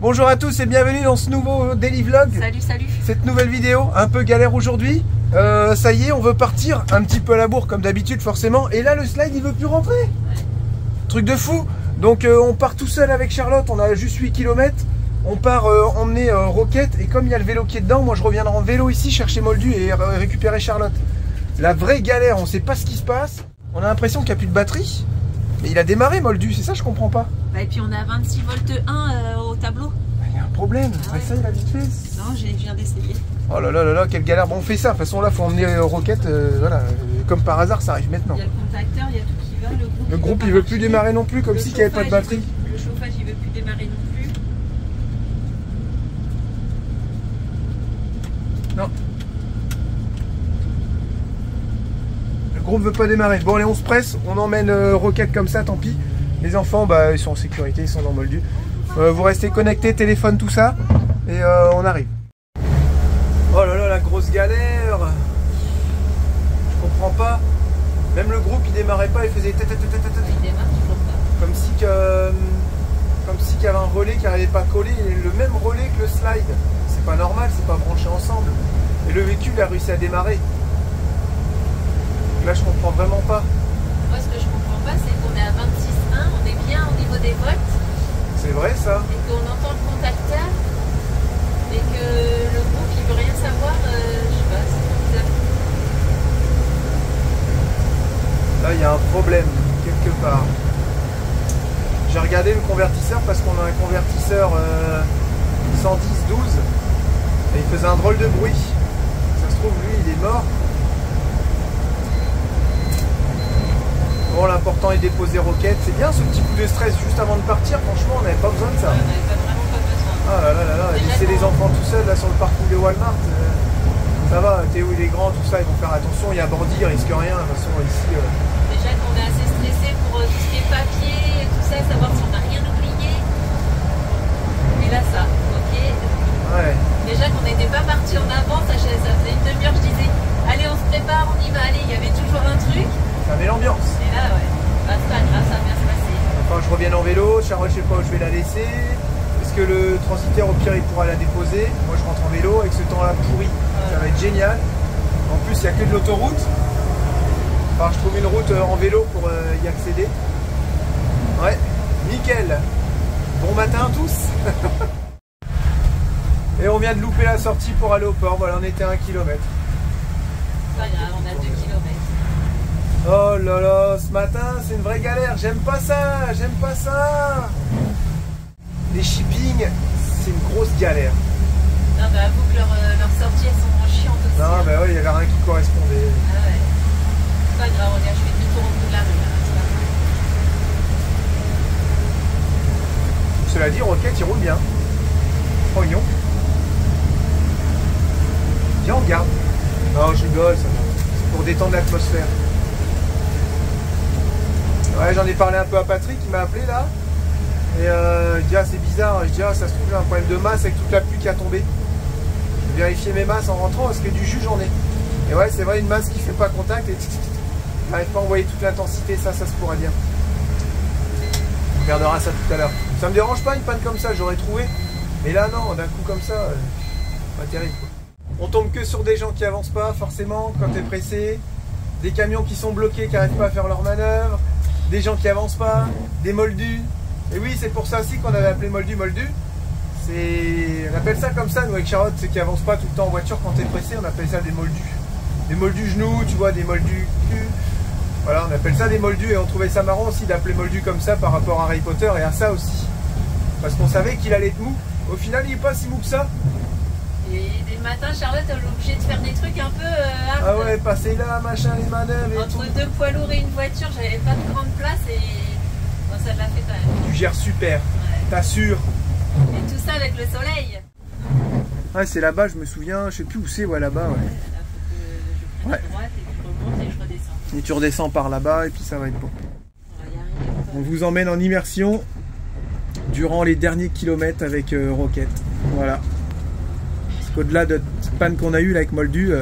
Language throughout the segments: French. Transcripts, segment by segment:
Bonjour à tous et bienvenue dans ce nouveau daily vlog. Salut, salut. Cette nouvelle vidéo, un peu galère aujourd'hui. Ça y est, on veut partir un petit peu à la bourre comme d'habitude forcément. Et là le slide il veut plus rentrer. Ouais. Truc de fou. Donc on part tout seul avec Charlotte, on a juste 8 km. On part emmener Roquette et comme il y a le vélo qui est dedans, moi je reviendrai en vélo ici chercher Moldu et récupérer Charlotte. La vraie galère, on sait pas ce qui se passe. On a l'impression qu'il n'y a plus de batterie. Mais il a démarré Moldu, c'est ça je comprends pas. Bah, et puis on a 26 volts 1 au tableau. Il y a un problème, ah, ouais. Ça il a vite fait. Non, je viens d'essayer. Oh là là là là, quelle galère. Bon on fait ça, de toute façon là faut emmener Roquette, voilà, comme par hasard ça arrive maintenant. Il y a le contacteur, il y a tout qui va, le groupe il veut plus démarrer non plus, comme si il n'y avait pas de batterie. Le chauffage il veut plus démarrer non plus. Non. Le groupe veut pas démarrer. Bon allez on se presse, on emmène Roquette comme ça, tant pis. Les enfants bah ils sont en sécurité, ils sont dans Moldu. Vous restez connectés, téléphone, tout ça. Et on arrive. Oh là là la grosse galère. Je comprends pas. Même le groupe il démarrait pas, il faisait tête. Il démarre toujours pas. Comme si qu'il y avait un relais qui n'arrivait pas à coller, le même relais que le slide. C'est pas normal, c'est pas branché ensemble. Et le véhicule a réussi à démarrer. Là je comprends vraiment pas. Moi ce que je comprends pas c'est qu'on est à 26,1, on est bien au niveau des volts. C'est vrai ça. Et qu'on entend le contacteur et que le groupe il veut rien savoir, je sais pas, c'est bizarre. Là il y a un problème quelque part. J'ai regardé le convertisseur parce qu'on a un convertisseur 110-12 et il faisait un drôle de bruit. Ça se trouve lui il est mort. Bon l'important est de déposer Roquette. C'est bien ce petit coup de stress juste avant de partir. Franchement on n'avait pas besoin de ça. On n'avait vraiment pas besoin. Ah là là là là. Laisser les enfants tout seuls là sur le parking de Walmart. Ça va, Théo il est grand, tout ça, ils vont faire attention. Il y a Bordy, il risque rien. De toute façon ici... Déjà qu'on est assez stressé pour tout ce qui est papier et tout ça, savoir si on n'a rien oublié. Et là ça, ok. Ouais. Déjà qu'on n'était pas parti en avant, ça faisait une demi-heure, je disais allez on se prépare, on y va, allez, il y avait toujours un truc. Ça met l'ambiance. Et là ouais, bah, c'est pas grave, ça va bien se passer. Enfin je reviens en vélo, Charlotte je sais pas où je vais la laisser. Est-ce que le transitaire au pire il pourra la déposer? Moi je rentre en vélo avec ce temps là pourri, ça va être génial. En plus il n'y a que de l'autoroute. Enfin je trouve une route en vélo pour y accéder. Ouais, nickel. Bon matin à tous. Et on vient de louper la sortie pour aller au port, voilà on était à 1 km. C'est pas grave, on a 2 km. Oh là là, ce matin c'est une vraie galère, j'aime pas ça, j'aime pas ça. Les shipping, c'est une grosse galère. Non bah avoue que leurs sorties elles sont chiantes aussi. Non bah ouais, il y avait rien qui correspondait. Ah ouais. C'est pas grave, regarde, je fais demi-tour au bout de la rue là, c'est pas grave. Cela dit, Roquette il roule bien. Pognon. Viens on regarde. Non je rigole, ça va. C'est pour détendre l'atmosphère. Ouais j'en ai parlé un peu à Patrick, il m'a appelé là. Et je dis ah c'est bizarre, je dis ah ça se trouve j'ai un problème de masse avec toute la pluie qui a tombé. Je vais vérifier mes masses en rentrant parce que du jus j'en ai. Et ouais c'est vrai une masse qui fait pas contact et n'arrive pas à envoyer toute l'intensité, ça se pourrait bien. On regardera ça tout à l'heure. Ça me dérange pas une panne comme ça, j'aurais trouvé. Mais là non, d'un coup comme ça, pas terrible quoi. On tombe que sur des gens qui avancent pas forcément quand t'es pressé, des camions qui sont bloqués, qui n'arrivent pas à faire leur manœuvre, des gens qui avancent pas, des moldus. Et oui, c'est pour ça aussi qu'on avait appelé Moldu. On appelle ça comme ça, nous avec Charlotte, c'est qui avance pas tout le temps en voiture quand t'es pressé, on appelle ça des moldus. Des moldus genoux, tu vois, des moldus cul. Voilà, on appelle ça des moldus et on trouvait ça marrant aussi d'appeler Moldu comme ça par rapport à Harry Potter et à ça aussi. Parce qu'on savait qu'il allait être mou. Au final, il est pas si mou que ça. Et dès le matin, Charlotte, elle est obligée de faire des trucs un peu hard. Ah ouais, passer là, machin, les manœuvres et entre tout. deux poids lourds et une voiture, j'avais pas de grande place et bon, ça l'a fait quand même. Tu gères super, ouais. T'assures. Et tout ça avec le soleil. Ouais, c'est là-bas, je me souviens, je sais plus où c'est, ouais, là-bas, ouais. Là, faut que je prenne à droite et puis je remonte et je redescends. Et tu redescends par là-bas et puis ça va être bon. On vous emmène en immersion durant les derniers kilomètres avec Roquette. Voilà. Parce qu'au-delà de cette panne qu'on a eue là avec Moldu,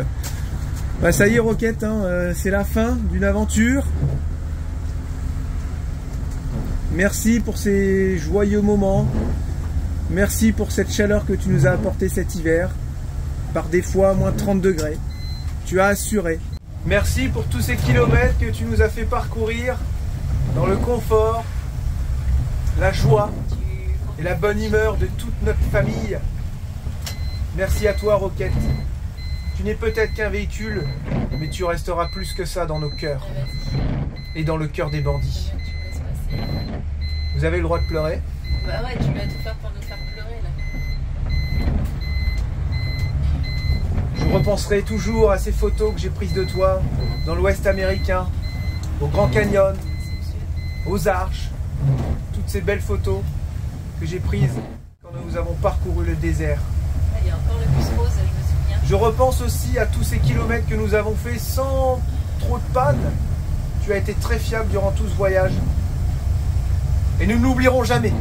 bah ça y est Roquette, hein, c'est la fin d'une aventure. Merci pour ces joyeux moments. Merci pour cette chaleur que tu nous as apportée cet hiver. Par des fois, moins 30 degrés. Tu as assuré. Merci pour tous ces kilomètres que tu nous as fait parcourir dans le confort, la joie et la bonne humeur de toute notre famille. Merci à toi, Roquette. Tu n'es peut-être qu'un véhicule, mais tu resteras plus que ça dans nos cœurs. Et dans le cœur des bandits. Vous avez le droit de pleurer? Bah ouais, tu vas tout faire pour nous faire pleurer là. Je repenserai toujours à ces photos que j'ai prises de toi dans l'Ouest américain, au Grand Canyon, aux Arches, toutes ces belles photos que j'ai prises quand nous avons parcouru le désert. Ah, il y a encore le bus rose, je me souviens. Je repense aussi à tous ces kilomètres que nous avons fait sans trop de panne. Tu as été très fiable durant tout ce voyage. Et nous ne l'oublierons jamais.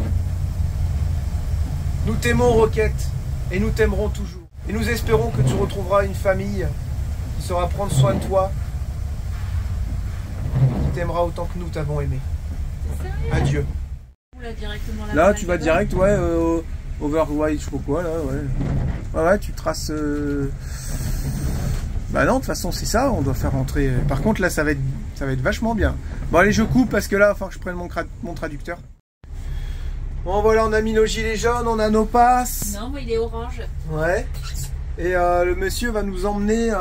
Nous t'aimons, Roquette, et nous t'aimerons toujours. Et nous espérons que tu retrouveras une famille qui saura prendre soin de toi, qui t'aimera autant que nous t'avons aimé. Adieu. Là, directement là tu vas direct, ouais, Overwide, je sais pas quoi, là, ouais. Ouais, tu traces... Bah non, de toute façon, c'est ça, on doit faire rentrer... Par contre, là, ça va être vachement bien. Bon, allez, je coupe, parce que là, il va falloir que je prenne mon traducteur. Bon, voilà, on a mis nos gilets jaunes, on a nos passes. Non, moi, il est orange. Ouais. Et le monsieur va nous emmener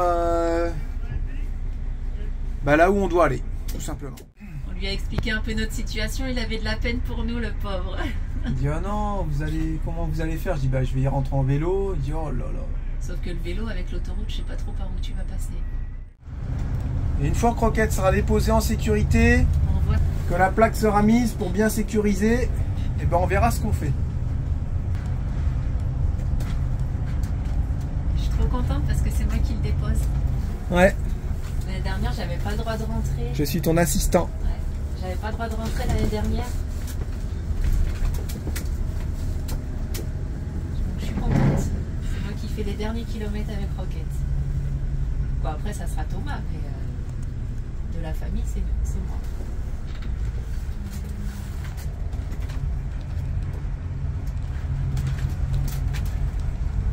bah, là où on doit aller, tout simplement. On lui a expliqué un peu notre situation, il avait de la peine pour nous, le pauvre. Il dit, ah non, comment vous allez faire? Je dis, bah je vais y rentrer en vélo. Il dit, oh là là. Sauf que le vélo, avec l'autoroute, je sais pas trop par où tu vas passer. Et une fois que Roquette sera déposée en sécurité, que la plaque sera mise pour bien sécuriser, et ben on verra ce qu'on fait. Je suis trop contente parce que c'est moi qui le dépose. Ouais. L'année dernière, j'avais pas le droit de rentrer. Je suis ton assistant. Ouais. J'avais pas le droit de rentrer l'année dernière. Donc je suis contente. C'est moi qui fais les derniers kilomètres avec Roquette. Bon, après, ça sera Thomas, mais de la famille, c'est moi.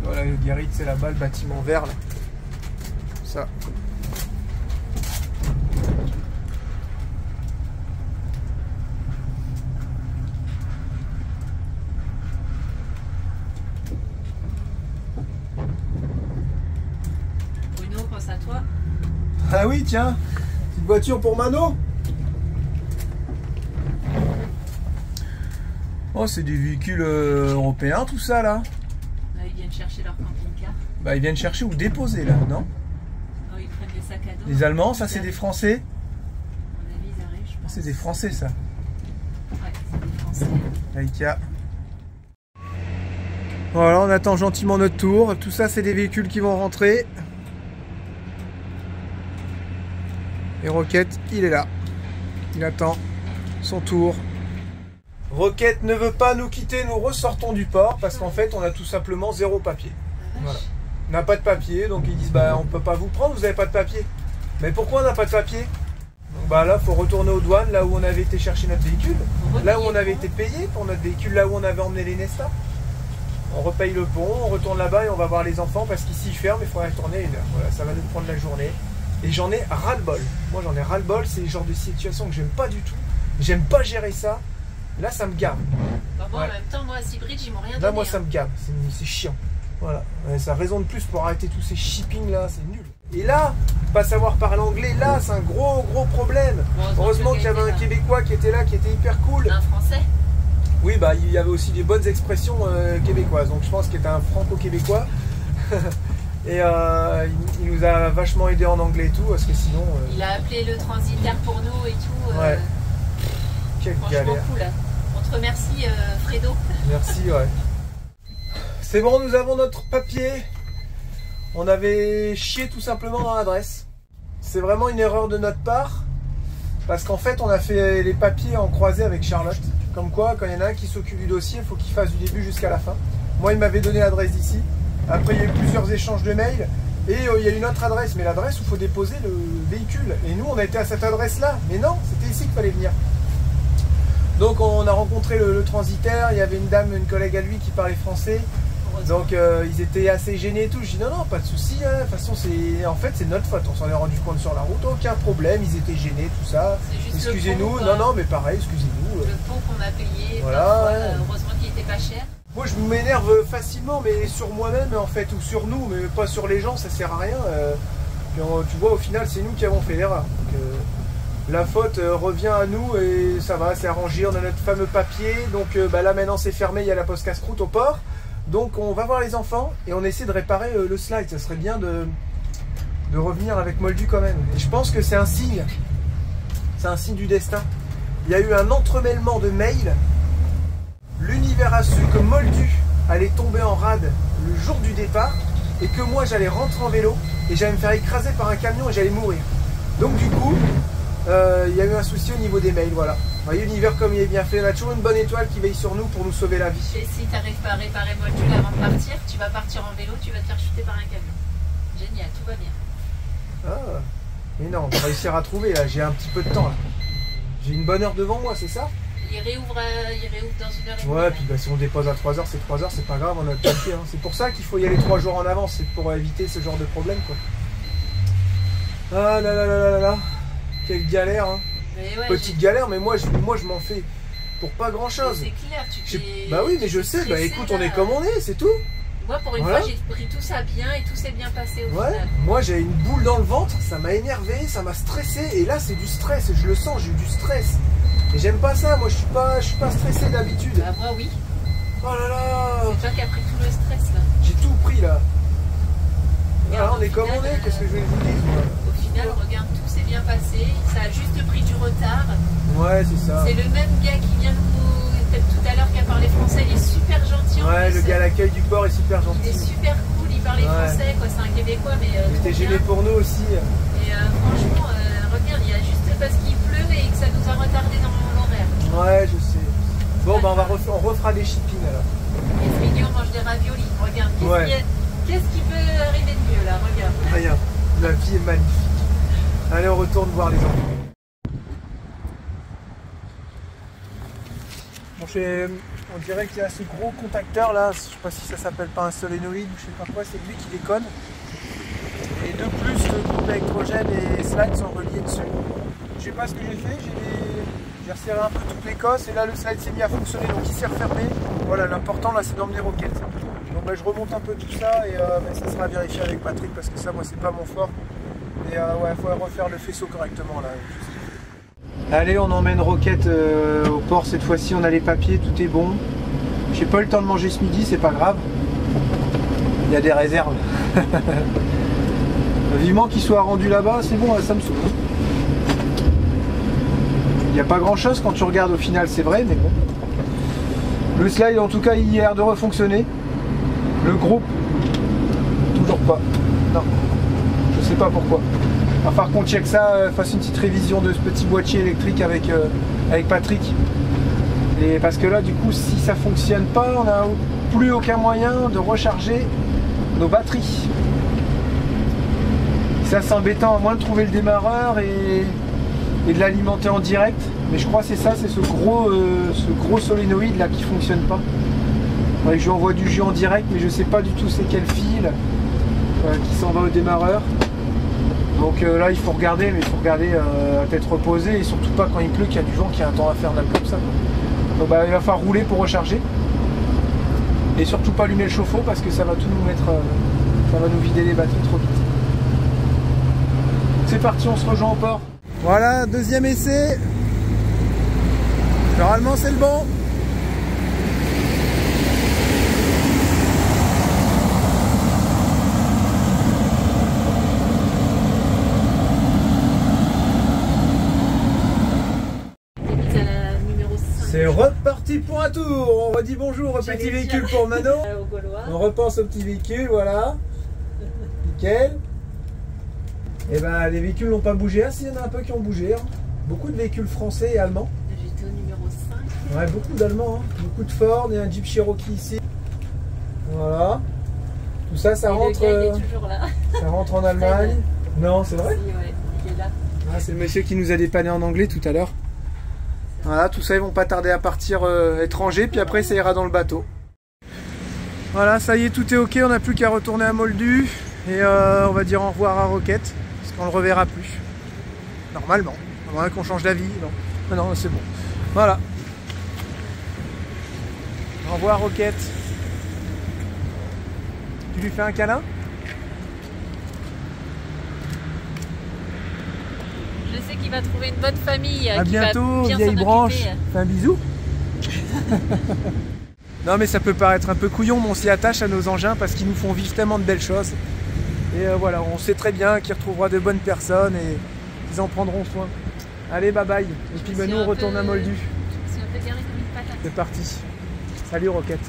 Voilà, le Guérit, c'est là-bas, le bâtiment vert, là. Ça. Bruno, pense à toi. Ah oui, tiens, petite voiture pour Mano. Oh, c'est des véhicules européens, tout ça, là. Là, ils viennent chercher leur camping-car. Bah, ils viennent chercher ou déposer, là, non? Oh, ils prennent des sacs à dos. Les Allemands, ça, c'est des Français? À mon avis, ils arrivent, je pense. C'est des Français, ça. Ouais, c'est des Français. Ikea. Voilà, on attend gentiment notre tour. Tout ça, c'est des véhicules qui vont rentrer. Et Roquette, il est là. Il attend son tour. Roquette ne veut pas nous quitter, nous ressortons du port parce qu'en fait, on a tout simplement zéro papier. Voilà. On n'a pas de papier, donc ils disent bah on peut pas vous prendre, vous n'avez pas de papier. Mais pourquoi on n'a pas de papier? Donc bah là, faut retourner aux douanes, là où on avait été chercher notre véhicule, là où on avait été payé pour notre véhicule, là où on avait emmené les Nesta. On repaye le pont, on retourne là-bas et on va voir les enfants parce qu'ici ils ferment, il faudra retourner une heure. Voilà, ça va nous prendre la journée. Et j'en ai ras-le-bol. Moi j'en ai ras-le-bol, c'est le genre de situation que j'aime pas du tout. J'aime pas gérer ça. Là ça me gave. Bah bon, ouais. En même temps, moi à Seabridge, ils m'ont rien donné. Là moi ça me gave, c'est chiant. Voilà, c'est la raison de plus pour arrêter tous ces shipping là, c'est nul. Et là, pas savoir parler anglais, là c'est un gros problème. Heureusement qu'il y avait un Québécois qui était là, qui était hyper cool. Un Français? Oui, bah il y avait aussi des bonnes expressions québécoises, donc je pense qu'il était un franco-québécois. Et il nous a vachement aidé en anglais et tout, parce que sinon... Il a appelé le transitaire pour nous et tout. Ouais. Quelle galère. Cool. On te remercie, Fredo. Merci, ouais. C'est bon, nous avons notre papier. On avait chié tout simplement dans l'adresse. C'est vraiment une erreur de notre part, parce qu'en fait, on a fait les papiers en croisé avec Charlotte. Comme quoi, quand il y en a un qui s'occupe du dossier, il faut qu'il fasse du début jusqu'à la fin. Moi, il m'avait donné l'adresse d'ici. Après, il y a eu plusieurs échanges de mails. Et il y a une autre adresse, mais l'adresse où il faut déposer le véhicule. Et nous, on a été à cette adresse-là. Mais non, c'était ici qu'il fallait venir. Donc on a rencontré le transitaire, il y avait une dame, une collègue à lui qui parlait français. Donc ils étaient assez gênés et tout. Je dis non, pas de souci. Hein. De toute façon, c'est notre faute. On s'en est rendu compte sur la route. Aucun problème. Ils étaient gênés, tout ça. Excusez-nous. Non, mais pareil, excusez-nous. Le pont qu'on a payé. Voilà. Parfois, heureusement qu'il n'était pas cher. Moi, je m'énerve facilement, mais sur moi-même en fait, ou sur nous, mais pas sur les gens. Ça sert à rien. Tu vois, au final, c'est nous qui avons fait l'erreur. La faute revient à nous et ça va, c'est arrangé. On a notre fameux papier. Donc là, maintenant, c'est fermé. Il y a la poste casse-croûte au port. Donc on va voir les enfants et on essaie de réparer le slide. Ça serait bien de revenir avec Moldu quand même. Et je pense que c'est un signe. C'est un signe du destin. Il y a eu un entremêlement de mails. L'univers a su que Moldu allait tomber en rade le jour du départ et que moi j'allais rentrer en vélo et j'allais me faire écraser par un camion et j'allais mourir. Donc du coup, il y a eu un souci au niveau des mails, voilà. Vous voyez, l'univers comme il est bien fait, on a toujours une bonne étoile qui veille sur nous pour nous sauver la vie. Et si tu n'arrives pas à réparer Moldu avant de partir, tu vas partir en vélo, tu vas te faire chuter par un camion. Génial, tout va bien. Ah, mais non, on va réussir à trouver là, j'ai un petit peu de temps là. J'ai une bonne heure devant moi, c'est ça? Il réouvre dans une heure et demie. Ouais, puis si on dépose à 3h, c'est 3h, c'est pas grave, on a le papier. Hein. C'est pour ça qu'il faut y aller 3 jours en avance, c'est pour éviter ce genre de problème quoi. Ah là là là là là là, quelle galère hein. Ouais, petite galère, mais moi je m'en fais pour pas grand chose. C'est clair, bah oui, mais je sais, bah écoute, on est comme on est, c'est tout. Moi pour une fois j'ai pris tout ça bien et tout s'est bien passé au final. Moi j'ai une boule dans le ventre, ça m'a énervé, ça m'a stressé, et là c'est du stress, je le sens, j'ai eu du stress. Et j'aime pas ça, moi je suis pas stressé d'habitude. Bah moi oui. Oh là là. C'est toi qui as pris tout le stress là. J'ai tout pris là. Regarde, on est comme on est, qu'est-ce que je vais vous dire Au final, regarde, tout s'est bien passé, ça a juste pris du retard. Ouais, c'est ça. C'est le même gars qui vient peut-être tout à l'heure qui a parlé français, il est super gentil. Ouais, le gars à l'accueil du port est super gentil. Il est super cool, il parlait français, quoi. C'est un Québécois, mais. Il était gêné pour nous aussi. Et franchement, regarde, il y a juste parce qu'il pleut et que ça nous a retardé dans l'horaire. Ouais, je sais. Bon, bah on refera des chipines alors. Et ce midi, on mange des raviolis. Regarde, qu'est-ce qui peut arriver de mieux là? Regarde. Rien. La vie est magnifique. Allez, on retourne voir les enfants. Bon, on dirait qu'il y a ce gros contacteur là, je sais pas si ça s'appelle pas un solénoïde ou je sais pas quoi, c'est lui qui déconne. Et de plus, le groupe électrogène et slide sont reliés dessus. Je sais pas ce que j'ai fait, j'ai resserré un peu toute l'écosse et là le slide s'est mis à fonctionner, donc il s'est refermé. Voilà, l'important là c'est d'emmener Roquette. Donc je remonte un peu tout ça et ça sera vérifié avec Patrick parce que ça moi c'est pas mon fort. Et ouais, il faut refaire le faisceau correctement là. Allez, on emmène Roquette au port cette fois-ci, on a les papiers, tout est bon. J'ai pas eu le temps de manger ce midi, c'est pas grave. Il y a des réserves. Vivement qu'il soit rendu là-bas, c'est bon, ça me saoule. Il n'y a pas grand chose quand tu regardes au final, c'est vrai, mais bon. Le slide en tout cas il a l'air de refonctionner. Le groupe, toujours pas. Non, je sais pas pourquoi. Il va falloir qu'on check ça, fasse une petite révision de ce petit boîtier électrique avec Patrick. Et parce que là du coup si ça fonctionne pas, on n'a plus aucun moyen de recharger nos batteries. Ça c'est embêtant, à moins de trouver le démarreur et de l'alimenter en direct. Mais je crois que c'est ça, c'est ce gros solénoïde là qui fonctionne pas. Ouais, je lui envoie du jus en direct, mais je sais pas du tout c'est quel fil qui s'en va au démarreur. Donc là il faut regarder, mais il faut regarder à tête reposée et surtout pas quand il pleut, qu'il y a du vent, qu'il y a un temps infernal comme ça. Donc il va falloir rouler pour recharger. Et surtout pas allumer le chauffe-eau parce que ça va tout nous mettre, ça va nous vider les batteries trop vite. C'est parti, on se rejoint au port. Voilà, deuxième essai. Normalement c'est le bon. C'est reparti pour un tour. On redit bonjour au petit véhicule pour Manon. On repense au petit véhicule, voilà. Nickel. Et ben les véhicules n'ont pas bougé. Ah si, il y en a un peu qui ont bougé. Hein. Beaucoup de véhicules français et allemands. J'étais au numéro 5. Ouais, beaucoup d'allemands. Hein. Beaucoup de Ford et un Jeep Cherokee ici. Voilà. Tout ça, ça rentre. Le gars, il est toujours là. Ça rentre en Allemagne. Non, c'est vrai. Si, ouais, il est là. Ah, c'est le monsieur qui nous a dépanné en anglais tout à l'heure. Voilà, tout ça, ils vont pas tarder à partir étranger, puis après ça ira dans le bateau. Voilà, ça y est, tout est ok, on n'a plus qu'à retourner à Moldu et on va dire au revoir à Roquette, parce qu'on le reverra plus. Normalement, à moins qu'on change d'avis. Non, non, c'est bon. Voilà. Au revoir Roquette. Tu lui fais un câlin? Je sais qu'il va trouver une bonne famille. À bientôt, vieille branche. Fais un bisou. Non mais ça peut paraître un peu couillon, mais on s'y attache à nos engins parce qu'ils nous font vivre tellement de belles choses. Et voilà, on sait très bien qu'il retrouvera de bonnes personnes et qu'ils en prendront soin. Allez, bye bye. Et puis nous on retourne à Moldu. C'est un peu garé comme une patate. C'est parti. Salut Roquette.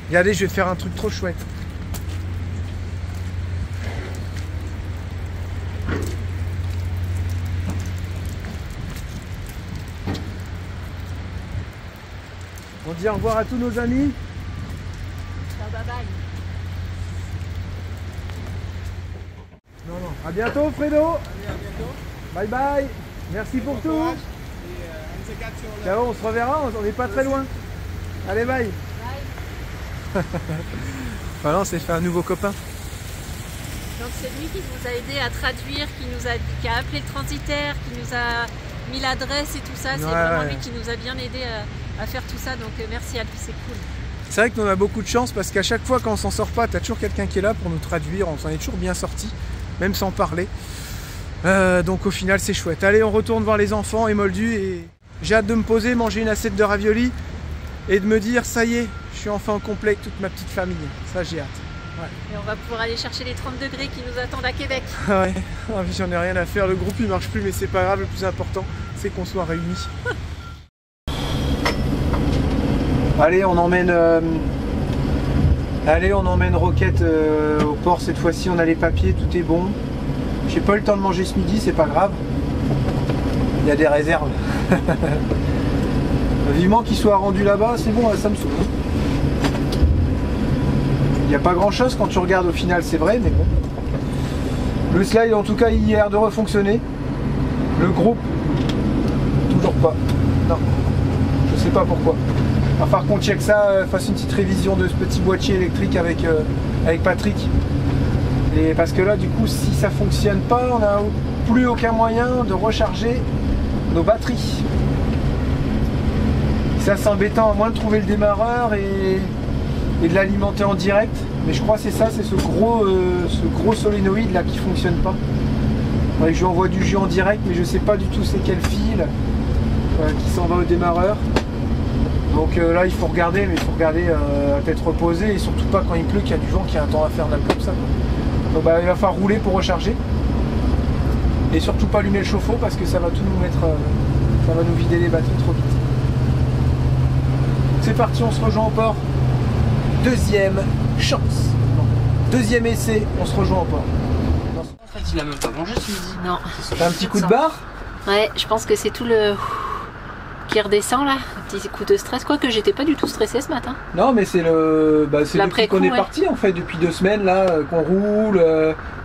Regardez, je vais te faire un truc trop chouette. On dit au revoir à tous nos amis. Bye bye. Non, non. À bientôt Fredo. Allez, à bientôt. Bye bye. Merci pour tout. Courage. Et on se capte sur la... Ciao, on se reverra, on n'est pas très loin. Allez, bye. Voilà, on s'est fait un nouveau copain. Donc c'est lui qui nous a aidé à traduire, qui a appelé le transitaire, qui nous a mis l'adresse et tout ça. C'est vraiment lui qui nous a bien aidé à faire tout ça. Donc merci à lui, c'est cool. C'est vrai que nous on a beaucoup de chance parce qu'à chaque fois quand on s'en sort pas, t'as toujours quelqu'un qui est là pour nous traduire. On s'en est toujours bien sorti, même sans parler. Donc au final c'est chouette. Allez, on retourne voir les enfants et Moldu et j'ai hâte de me poser, manger une assiette de raviolis et de me dire ça y est, je suis enfin au complet avec toute ma petite famille. Ça j'ai hâte. Ouais. Et on va pouvoir aller chercher les 30 degrés qui nous attendent à Québec. Ouais, j'en ai rien à faire, le groupe il marche plus mais c'est pas grave, le plus important c'est qu'on soit réunis. Allez, on emmène Roquette au port cette fois-ci, on a les papiers, tout est bon. J'ai pas eu le temps de manger ce midi, c'est pas grave. Il y a des réserves. Vivement qu'il soit rendu là-bas, c'est bon, ça me saoule. Il n'y a pas grand-chose quand tu regardes au final, c'est vrai, mais bon. Le slide, en tout cas, il a l'air de refonctionner. Le groupe, toujours pas. Non, je sais pas pourquoi. Il va falloir qu'on check ça, fasse une petite révision de ce petit boîtier électrique avec Patrick. Et parce que là, du coup, si ça fonctionne pas, on n'a plus aucun moyen de recharger nos batteries. Ça, c'est embêtant, à moins de trouver le démarreur et de l'alimenter en direct. Mais je crois que c'est ça, c'est ce gros solénoïde là qui fonctionne pas. Ouais, je lui envoie du jus en direct, mais je sais pas du tout c'est quel fil qui s'en va au démarreur. Donc là, il faut regarder, mais il faut regarder à tête reposée et surtout pas quand il pleut, qu'il y a du vent, qu'il y a un temps infernal comme ça. Donc bah, il va falloir rouler pour recharger. Et surtout pas allumer le chauffe-eau parce que ça va tout nous mettre, ça va nous vider les batteries trop vite. C'est parti, on se rejoint au port. Deuxième chance. Non. Deuxième essai, on se rejoint au port. En fait, il a même pas mangé ce midi. Non. T'as un petit coup de barre? Ouais, je pense que c'est tout le qui redescend là. Un petit coup de stress, quoique j'étais pas du tout stressée ce matin. Non, mais c'est depuis qu'on est parti en fait, depuis 2 semaines là, qu'on roule,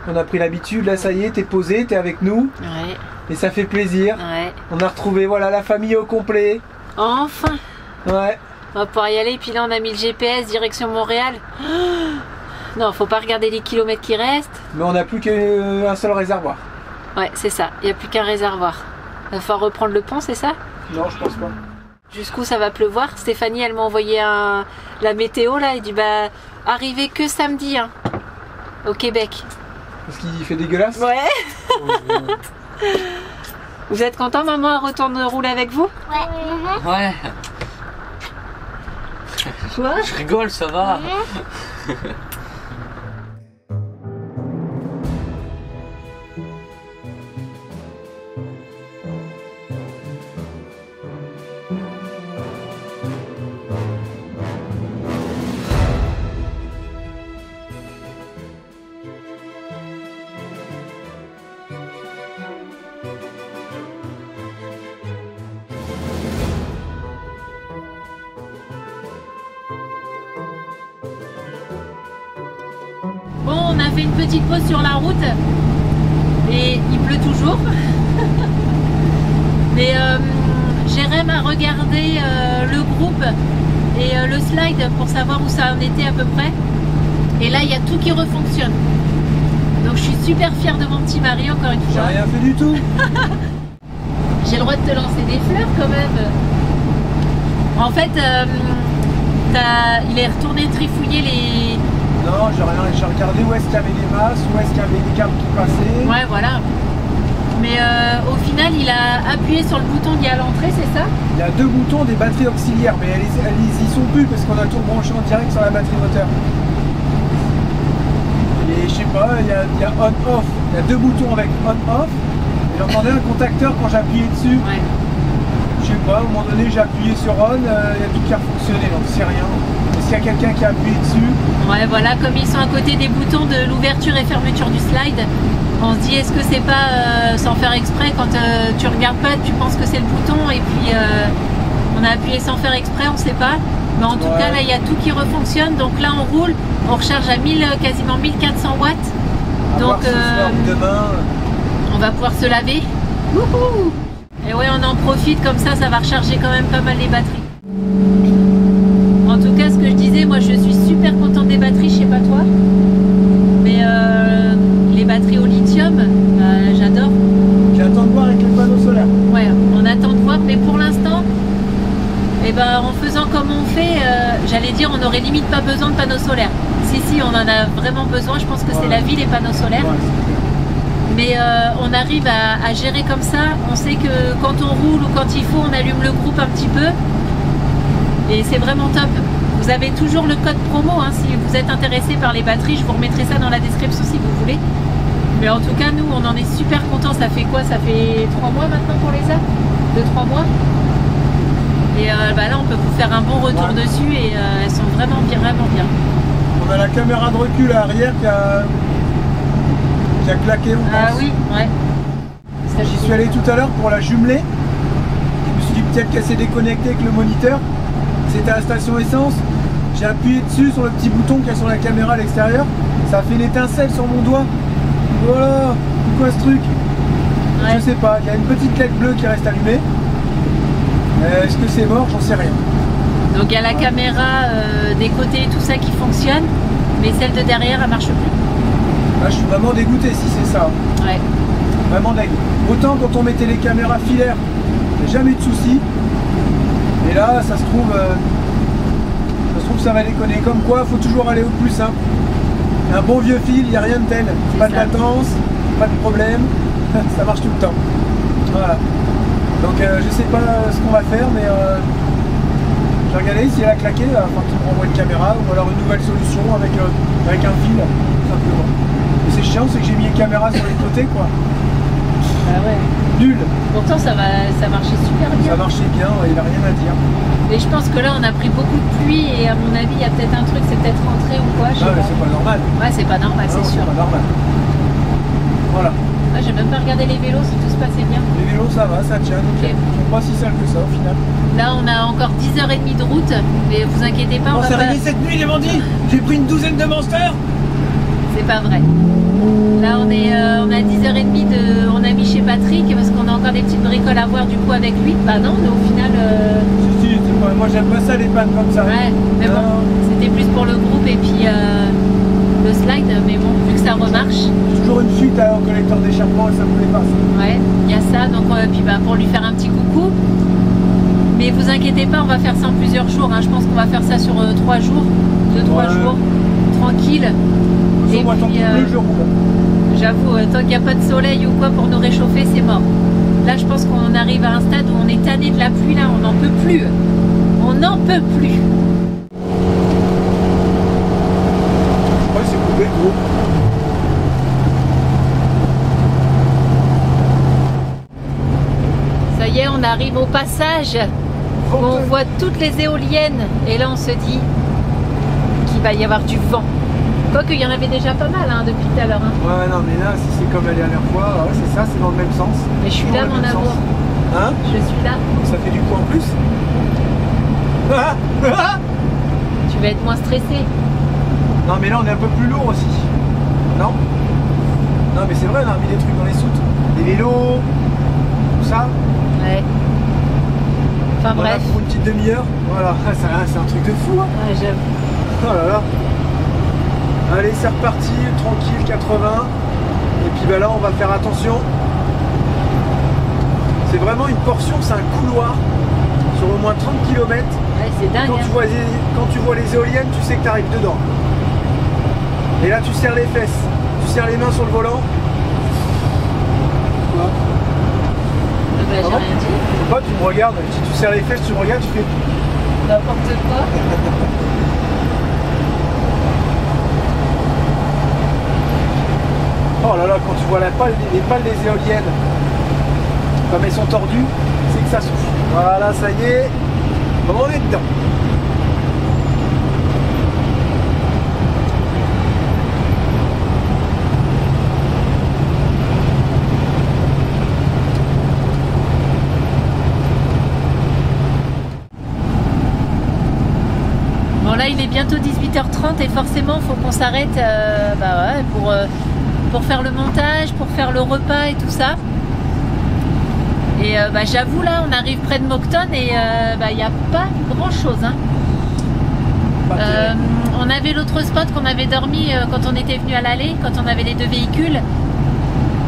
on a pris l'habitude, là ça y est, t'es posé, t'es avec nous. Ouais. Et ça fait plaisir. Ouais. On a retrouvé voilà la famille au complet. Enfin. Ouais. On va pouvoir y aller, et puis là on a mis le GPS direction Montréal. Non, faut pas regarder les kilomètres qui restent. Mais on n'a plus qu'un seul réservoir. Ouais, c'est ça, il n'y a plus qu'un réservoir. Il va falloir reprendre le pont, c'est ça? Non, je pense pas. Jusqu'où ça va pleuvoir? Stéphanie, elle m'a envoyé la météo là, elle dit bah arrivez que samedi hein, au Québec. Parce qu'il fait dégueulasse? Ouais. Vous êtes content, maman, elle retourne rouler avec vous? Ouais. Quoi? Je rigole, ça va. Bon, on a fait une petite pause sur la route et il pleut toujours. Mais Jérém a regardé le groupe et le slide pour savoir où ça en était à peu près. Et là, il y a tout qui refonctionne. Donc je suis super fière de mon petit mari, encore une fois. J'ai rien fait du tout. J'ai le droit de te lancer des fleurs quand même. En fait, il est retourné trifouiller les... Non, j'ai rien. J'ai regardé où est-ce qu'il y avait des masses, où est-ce qu'il y avait des câbles qui passaient. Ouais, voilà. Mais au final, il a appuyé sur le bouton qui est à l'entrée, c'est ça? Il y a deux boutons des batteries auxiliaires, mais elles y sont plus parce qu'on a tout branché en direct sur la batterie moteur. Et je sais pas, il y a on-off. Il y a deux boutons avec on-off. Et j'entendais un contacteur quand j'appuyais dessus. Ouais. Je sais pas, à un moment donné j'ai appuyé sur on, il y a tout qui a fonctionné, donc c'est rien. Est-ce qu'il y a quelqu'un qui a appuyé dessus? Ouais, voilà, comme ils sont à côté des boutons de l'ouverture et fermeture du slide, on se dit est-ce que c'est pas sans faire exprès, quand tu regardes pas, tu penses que c'est le bouton et puis on a appuyé sans faire exprès, on sait pas. Mais en tout cas, là, il y a tout qui refonctionne. Donc là, on roule, on recharge à quasiment 1400 watts. Donc ce soir ou demain. on va pouvoir se laver. Wouhou! Et ouais, on en profite, comme ça va recharger quand même pas mal les batteries. En tout cas, ce que je disais, moi je suis super contente des batteries, je sais pas toi. Mais les batteries au lithium, j'adore. J'attends de voir avec les panneaux solaires. Ouais, on attend de voir, mais pour l'instant, eh ben, en faisant comme on fait, j'allais dire, on aurait limite pas besoin de panneaux solaires. Si, on en a vraiment besoin, je pense que c'est la vie, les panneaux solaires. Mais on arrive à gérer comme ça. On sait que quand on roule ou quand il faut, on allume le groupe un petit peu. Et c'est vraiment top. Vous avez toujours le code promo. Hein, si vous êtes intéressé par les batteries, je vous remettrai ça dans la description si vous voulez. Mais en tout cas, nous, on en est super contents. Ça fait quoi? Ça fait 3 mois maintenant qu'on les a? 2-3 mois. Et bah là, on peut vous faire un bon retour dessus. Et elles sont vraiment bien, vraiment bien. On a la caméra de recul à arrière qui a claqué, on pense. Ah oui, ouais. J'y suis allé tout à l'heure pour la jumeler. Je me suis dit peut-être qu'elle s'est déconnectée avec le moniteur. C'était à la station essence. J'ai appuyé dessus sur le petit bouton qu'il y a sur la caméra à l'extérieur. Ça a fait une étincelle sur mon doigt. Voilà, c'est quoi ce truc? Je sais pas, il y a une petite LED bleue qui reste allumée. Est-ce que c'est mort? J'en sais rien. Donc il y a la caméra des côtés et tout ça qui fonctionne, mais celle de derrière elle marche plus. Ah, je suis vraiment dégoûté si c'est ça. Ouais. Vraiment dégoûté. Autant quand on mettait les caméras filaires, il n'y a jamais eu de soucis. Et là, ça se trouve ça va déconner. Comme quoi, il faut toujours aller au plus simple. Un bon vieux fil, il n'y a rien de tel. Pas de latence, pas de problème. Ça marche tout le temps. Voilà. Donc je sais pas ce qu'on va faire, mais j'ai regardé si elle a claqué, il va falloir qu'il me renvoie une caméra ou alors une nouvelle solution avec un fil, tout simplement. Et c'est chiant, c'est que j'ai mis une caméra sur les côtés, quoi. Ah ouais. Nul. Pourtant ça marchait super bien. Ça marchait bien, il n'a rien à dire. Mais je pense que là on a pris beaucoup de pluie et à mon avis il y a peut-être un truc, c'est peut-être rentré ou quoi. Je sais pas. C'est pas normal. Ouais, c'est pas normal, c'est sûr. C'est pas normal. Voilà. Ah, j'ai même pas regardé les vélos si tout se passait bien. Les vélos ça va, ça tient. Donc ils sont pas si sales que ça au final. Là on a encore 10h30 de route, mais vous inquiétez pas, on va s'est pas... réveillé cette nuit les bandits. J'ai pris une douzaine de monsters. C'est pas vrai. Là on a 10h30 on a mis chez Patrick parce qu'on a encore des petites bricoles à voir du coup avec lui. Bah non, mais au final... Si, moi j'aime pas ça les pannes comme ça. Ouais, mais bon, c'était plus pour le groupe et puis le slide, mais bon, vu que ça remarche. Toujours une fuite au collecteur d'échappement et ça me dépasse. Ouais, il y a ça, donc puis bah, pour lui faire un petit coucou. Mais vous inquiétez pas, on va faire ça en plusieurs jours. Hein. Je pense qu'on va faire ça sur 3 jours, 2-3 jours, tranquille. Et moi, puis, j'avoue, tant qu'il n'y a pas de soleil ou quoi pour nous réchauffer, c'est mort. Là, je pense qu'on arrive à un stade où on est tanné de la pluie, là, on n'en peut plus. On n'en peut plus. Ouais, c'est coupé le gros. Ça y est, on arrive au passage où on voit toutes les éoliennes. Et là, on se dit qu'il va y avoir du vent. Quoique, il y en avait déjà pas mal hein, depuis tout à l'heure. Hein. Ouais, non, mais là, si c'est comme la dernière fois, ouais, c'est ça, c'est dans le même sens. Mais je suis là, mon amour. Hein? Je suis là. Donc ça fait du coup en plus. Tu vas être moins stressé. Non, mais là, on est un peu plus lourd aussi. Non? Non, mais c'est vrai, on a mis des trucs dans les soutes. Des vélos, tout ça. Ouais. Enfin Voilà, bref. pour une petite demi-heure. Voilà, c'est un truc de fou. Hein. Ouais, j'avoue. Oh là là. Allez, c'est reparti, tranquille, 80. Et puis bah là, on va faire attention. C'est vraiment une portion, c'est un couloir sur au moins 30 km. Ouais, c'est dingue. Quand tu vois les éoliennes, tu sais que tu arrives dedans. Et là, tu serres les fesses, tu serres les mains sur le volant. Voilà. Ah bah, j'ai rien dit. Je sais pas, tu me regardes, si tu serres les fesses, tu me regardes, tu fais... N'importe quoi. Oh là là, quand tu vois les pales des éoliennes, comme elles sont tordues, c'est que ça souffle. Voilà, ça y est, on est dedans. Bon là il est bientôt 18h30 et forcément il faut qu'on s'arrête pour faire le montage, pour faire le repas et tout ça. Et j'avoue là on arrive près de Moncton et il n'y a pas grand chose. Hein. On avait l'autre spot qu'on avait dormi quand on était venu à l'aller, quand on avait les deux véhicules.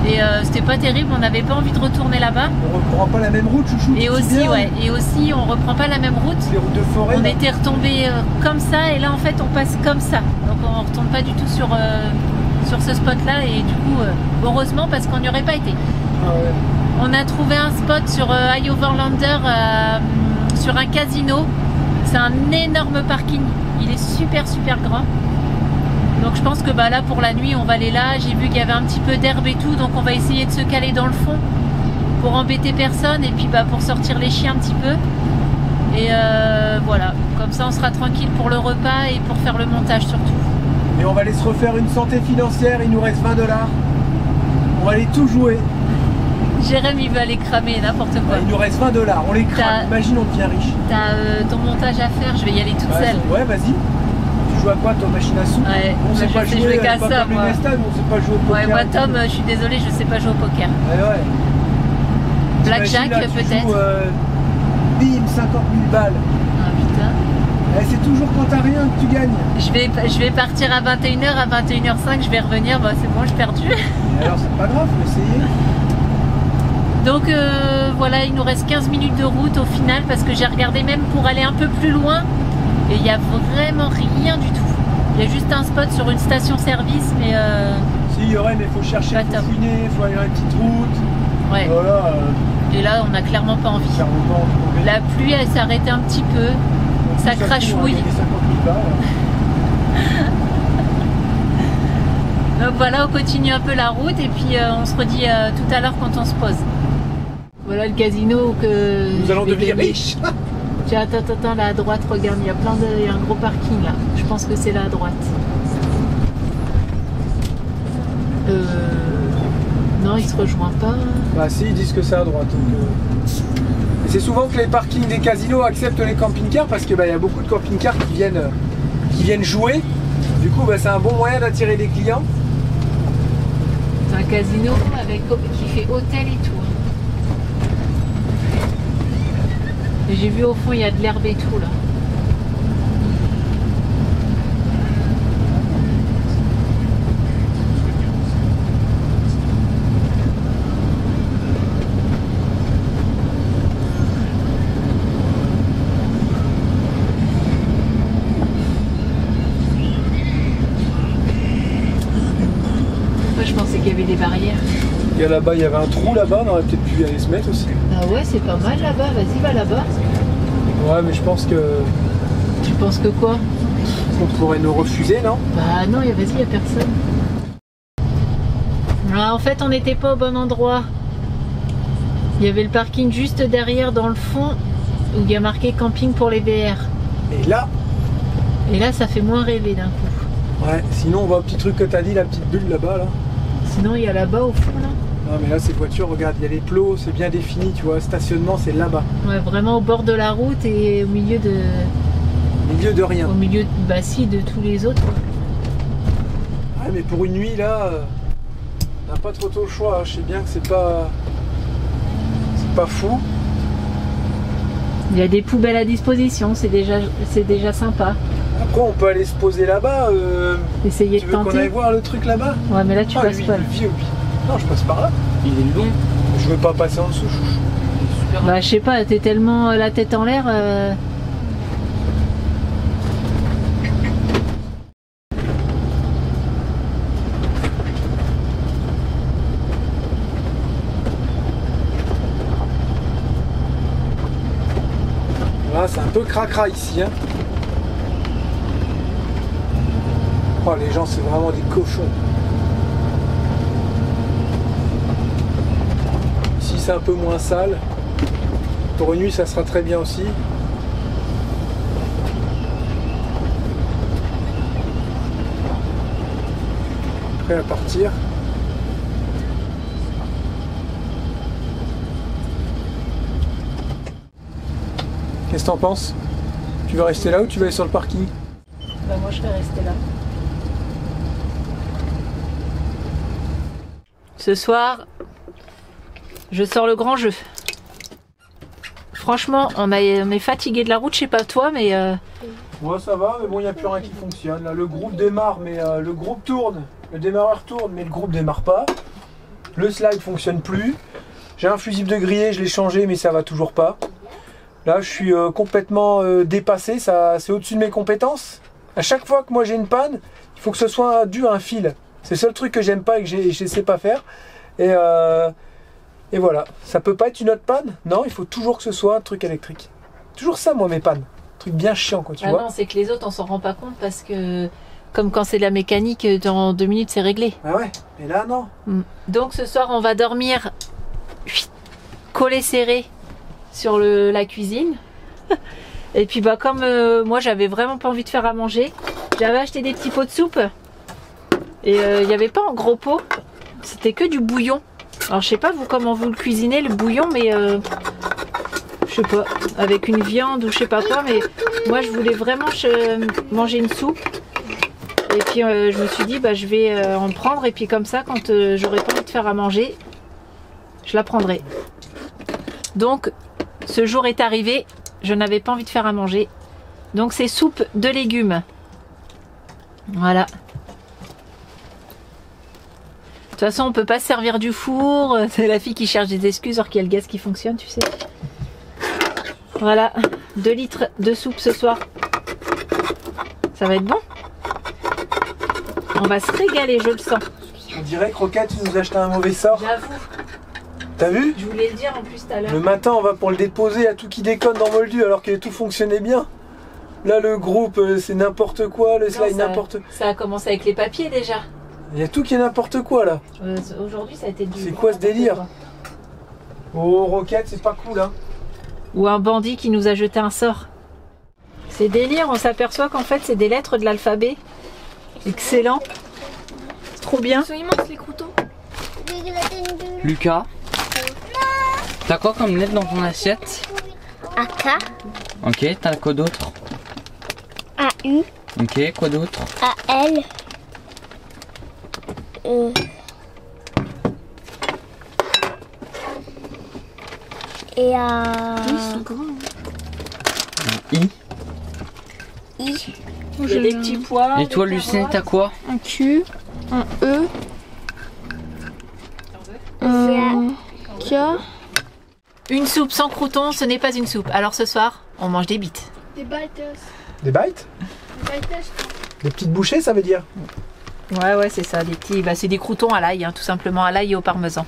Et c'était pas terrible, on n'avait pas envie de retourner là-bas. On reprend pas la même route, chouchou. Et aussi, ouais, et aussi on reprend pas la même route. Les routes de forêt. On était retombé comme ça et là en fait on passe comme ça. Donc on retourne pas du tout sur ce spot là et du coup heureusement parce qu'on n'y aurait pas été. Ah ouais. On a trouvé un spot sur iOverlander sur un casino. C'est un énorme parking. Il est super grand. Donc je pense que là pour la nuit on va aller là. J'ai vu qu'il y avait un petit peu d'herbe et tout, donc on va essayer de se caler dans le fond pour embêter personne et puis pour sortir les chiens un petit peu. Et voilà, comme ça on sera tranquille pour le repas et pour faire le montage surtout. Et on va aller se refaire une santé financière, il nous reste 20 $. On va aller tout jouer. Jérém il veut aller cramer n'importe quoi. Il nous reste 20 $, on les crame, imagine on devient riche. T'as ton montage à faire, je vais y aller toute seule. Ouais, vas-y. Tu joues à quoi toi, machine à sous? Ouais, on sait pas jouer, je vais qu'à pas ça comme moi. les Nestan, on sait pas jouer au poker. Ouais, moi Tom, je suis désolée, je sais pas jouer au poker. Ouais. Blackjack peut-être. Bim, 50 000 balles. Ah putain. C'est toujours quand t'as rien que tu gagnes. Je vais partir à 21h, à 21h05, je vais revenir, c'est bon, j'ai perdu. Et alors c'est pas grave, faut essayer. Donc voilà, il nous reste 15 minutes de route au final parce que j'ai regardé même pour aller un peu plus loin et il n'y a vraiment rien du tout. Il y a juste un spot sur une station-service mais... Si, il y aurait, mais il faut chercher, il faut fouiner, il faut aller dans une petite route. Ouais. Voilà. Et là, on n'a clairement pas envie. La pluie, elle s'est arrêtée un petit peu. Ça crachouille. Donc voilà, on continue un peu la route et puis on se redit tout à l'heure quand on se pose. Voilà le casino que nous allons devenir riches. Tiens, attends, là à droite, regarde, il y a un gros parking là. Je pense que c'est là à droite. Non, il se rejoint pas. Bah si, ils disent que c'est à droite. Et c'est souvent que les parkings des casinos acceptent les camping-cars parce que y a beaucoup de camping-cars qui viennent jouer. Du coup, c'est un bon moyen d'attirer des clients. C'est un casino qui fait hôtel et tout. Et j'ai vu au fond, il y a de l'herbe et tout là. Je pensais qu'il y avait des barrières. Et là-bas, il y avait un trou là-bas, on aurait peut-être pu aller se mettre aussi. Ah ouais, c'est pas mal là-bas, vas-y, va là-bas. Ouais, mais je pense que... Tu penses que quoi? On pourrait nous refuser, non? Bah non, vas-y, il n'y a personne. Ah, en fait, on n'était pas au bon endroit. Il y avait le parking juste derrière, dans le fond, où il y a marqué camping pour les VR. Et là, ça fait moins rêver d'un coup. Ouais, sinon on voit un petit truc que t'as dit, la petite bulle là-bas, là. Sinon, il y a là-bas au fond, là. Non, mais là, ces voitures, regarde, il y a les plots, c'est bien défini, tu vois. Stationnement, c'est là-bas. Ouais, vraiment au bord de la route et au milieu de... Au milieu de rien. Au milieu, de tous les autres. Ouais, mais pour une nuit, là, on n'a pas trop le choix. Je sais bien que c'est pas fou. Il y a des poubelles à disposition, c'est déjà sympa. Après, on peut aller se poser là-bas. Essayer tu de veux tenter. qu'on aille voir le truc là-bas? Ouais, mais là tu passes pas. Non, je passe par là. Il est long. Je veux pas passer en dessous, chouchou. Super. Bah, je sais pas, t'es tellement la tête en l'air. Là, c'est un peu cracra ici. Hein. Oh, les gens, c'est vraiment des cochons. Ici, c'est un peu moins sale. Pour une nuit, ça sera très bien aussi. Prêt à partir. Qu'est-ce que t'en penses? Tu veux rester là ou tu vas aller sur le parking? Bah, moi je vais rester là. Ce soir, je sors le grand jeu. Franchement, on est fatigué de la route, je sais pas toi, mais... Ouais, ça va, mais bon, il n'y a plus rien qui fonctionne. Là, le groupe démarre, mais le groupe tourne. Le démarreur tourne, mais le groupe démarre pas. Le slide fonctionne plus. J'ai un fusible de grillé, je l'ai changé, mais ça va toujours pas. Là, je suis complètement dépassé, c'est au-dessus de mes compétences. À chaque fois que moi j'ai une panne, il faut que ce soit dû à un fil. C'est le seul truc que j'aime pas et que je sais pas faire. Et voilà, ça peut pas être une autre panne. Non, il faut toujours que ce soit un truc électrique. Toujours ça, moi, mes pannes. Un truc bien chiant, quoi, tu vois. Non, c'est que les autres, on s'en rend pas compte parce que, comme quand c'est de la mécanique, dans 2 minutes, c'est réglé. Ah ouais, mais là, non. Donc ce soir, on va dormir collé serré sur la cuisine. Et puis bah comme moi j'avais vraiment pas envie de faire à manger, j'avais acheté des petits pots de soupe et il n'y avait pas en gros pot, c'était que du bouillon. Alors je sais pas vous comment vous le cuisinez le bouillon, mais je sais pas, avec une viande ou je sais pas quoi, mais moi je voulais vraiment manger une soupe. Et puis je me suis dit bah je vais en prendre et puis comme ça quand j'aurai pas envie de faire à manger, je la prendrai. Donc ce jour est arrivé, je n'avais pas envie de faire à manger. Donc c'est soupe de légumes. Voilà. De toute façon, on peut pas se servir du four. C'est la fille qui cherche des excuses alors qu'il y a le gaz qui fonctionne, tu sais. Voilà, 2 litres de soupe ce soir. Ça va être bon. On va se régaler, je le sens. On dirait que Roquette, tu nous as acheté un mauvais sort. J'avoue. T'as vu? Je voulais le dire en plus tout à l'heure. Le matin, on va pour le déposer à tout qui déconne dans Moldu alors que tout fonctionnait bien. Là, le groupe, c'est n'importe quoi, le slide, n'importe quoi. Ça a commencé avec les papiers déjà. Il y a tout qui est n'importe quoi là. Aujourd'hui, ça a été du. C'est quoi ce délire? Oh, Roquette, c'est pas cool, hein. Ou un bandit qui nous a jeté un sort. C'est délire, on s'aperçoit qu'en fait, c'est des lettres de l'alphabet. Excellent. Trop bien. Ils sont immenses les croutons. Lucas, t'as quoi comme lettre dans ton assiette? AK, Ok, t'as quoi d'autre? AU, Ok, quoi d'autre? AL, et I. J'ai des petits pois. Et toi, Lucien, t'as quoi? un Q, un E, un K. Une soupe sans croûtons, ce n'est pas une soupe. Alors ce soir, on mange des bites. Des biters. Des bites? Des petites bouchées, ça veut dire? Ouais, c'est ça. Des petits, c'est des croûtons à l'ail, hein, tout simplement à l'ail et au parmesan.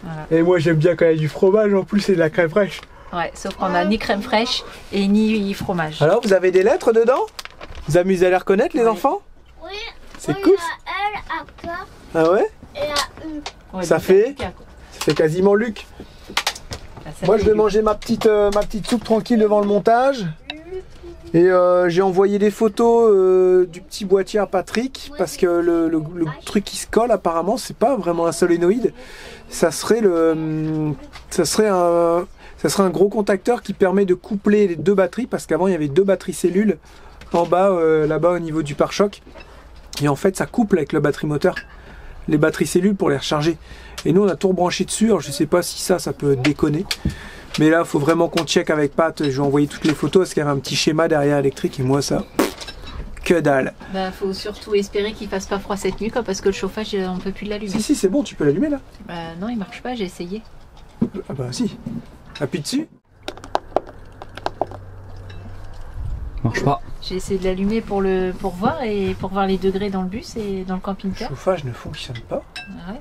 Voilà. Et moi, j'aime bien quand il y a du fromage, en plus, c'est de la crème fraîche. Ouais, sauf qu'on a ni crème fraîche et ni fromage. Alors, vous avez des lettres dedans? Vous amusez à les reconnaître, les enfants? Oui. C'est cool. L, A, K Ah ouais? et A, U. Ouais, Ça donc, fait- Lucas, quoi. Ça fait quasiment Luc. Ah, ça Moi, fait je vais Luc. manger ma petite soupe tranquille devant le montage. Et j'ai envoyé des photos du petit boîtier à Patrick parce que le truc qui se colle apparemment c'est pas vraiment un solénoïde, ça serait un gros contacteur qui permet de coupler les 2 batteries parce qu'avant il y avait 2 batteries cellules en bas là-bas au niveau du pare-choc et en fait ça couple avec la batterie moteur les batteries cellules pour les recharger et nous on a tout rebranché dessus. Alors je sais pas si ça peut déconner Mais là, faut vraiment qu'on check avec Pat. Je vais envoyer toutes les photos parce qu'il y avait un petit schéma derrière électrique et moi ça, que dalle. Bah, faut surtout espérer qu'il fasse pas froid cette nuit, quoi, parce que le chauffage, on peut plus l'allumer. Si, c'est bon, tu peux l'allumer là. Bah non, il marche pas, j'ai essayé. Ah bah si. Appuie dessus. Marche pas. J'ai essayé de l'allumer pour voir les degrés dans le bus et dans le camping-car. Le chauffage ne fonctionne pas. Ah ouais.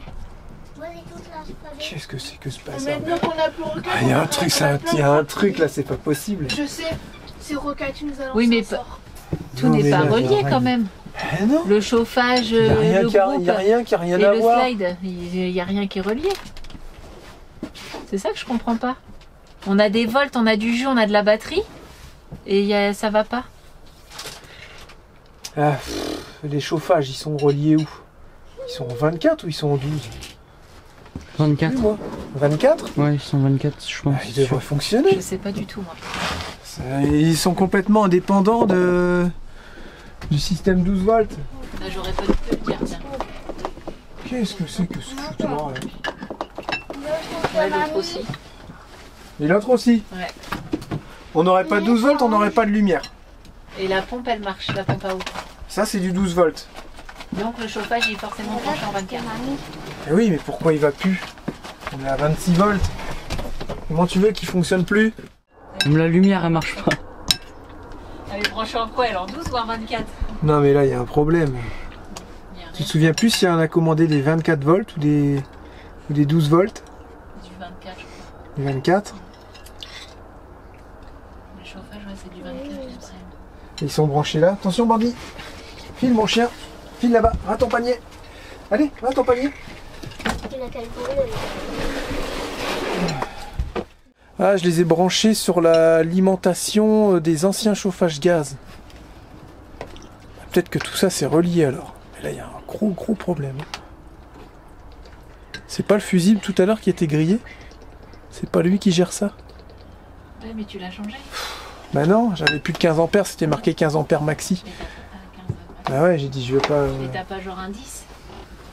Qu'est-ce que c'est que ce bazar? Maintenant qu'on a plus Roca, Il y a un truc, il y a un truc là, c'est pas possible. je sais, c'est Roca qui nous a lancé. Oui, mais tout Non, n'est mais pas là, relié rien. quand même. Eh non. Le chauffage, Il n'y a rien le qui a, groupe il y a rien qui a rien et à le voir. slide, il n'y a rien qui est relié. C'est ça que je comprends pas. On a des volts, on a du jus, on a de la batterie et ça va pas. Ah, les chauffages, ils sont reliés où? Ils sont en 24 ou ils sont en 12? 24. Moi. 24? Ouais, ils sont 24, je pense. Ah, ils devraient fonctionner. Je sais pas du tout moi. Ils sont complètement indépendants du système 12 volts. Là, j'aurais pas dû te le dire, tiens. Qu'est-ce que c'est que ce foutoir là? Ouais, l'autre aussi. Et l'autre aussi. Ouais. On n'aurait pas 12 volts, on n'aurait pas de lumière. Et la pompe, elle marche, la pompe à eau. Ça, c'est du 12 volts. Donc le chauffage il est forcément branché en 24. Eh oui, mais pourquoi il va plus? On est à 26 volts. Comment tu veux qu'il fonctionne plus? Même la lumière, elle marche pas. Elle est branchée en quoi? Elle est en 12 ou en 24? Non, mais là, il y a un problème. Il y a Tu rien. te souviens plus si on a commandé des 24 volts ou des 12 volts? Du 24, je crois. Des 24? Le chauffage, ouais, c'est du 24, il me semble. Ils sont branchés là. Attention, bandit. File, mon chien. File là-bas. Va à ton panier. Allez, va à ton panier. Ah, je les ai branchés sur l'alimentation des anciens chauffages gaz. Peut-être que tout ça c'est relié alors. Mais là, il y a un gros problème. C'est pas le fusible tout à l'heure qui était grillé? C'est pas lui qui gère ça? Ouais, mais tu l'as changé. Bah non, j'avais plus de 15 ampères, c'était marqué 15 ampères maxi. Et t'as 15. Bah ouais, j'ai dit je veux pas... Et t'as pas genre un 10?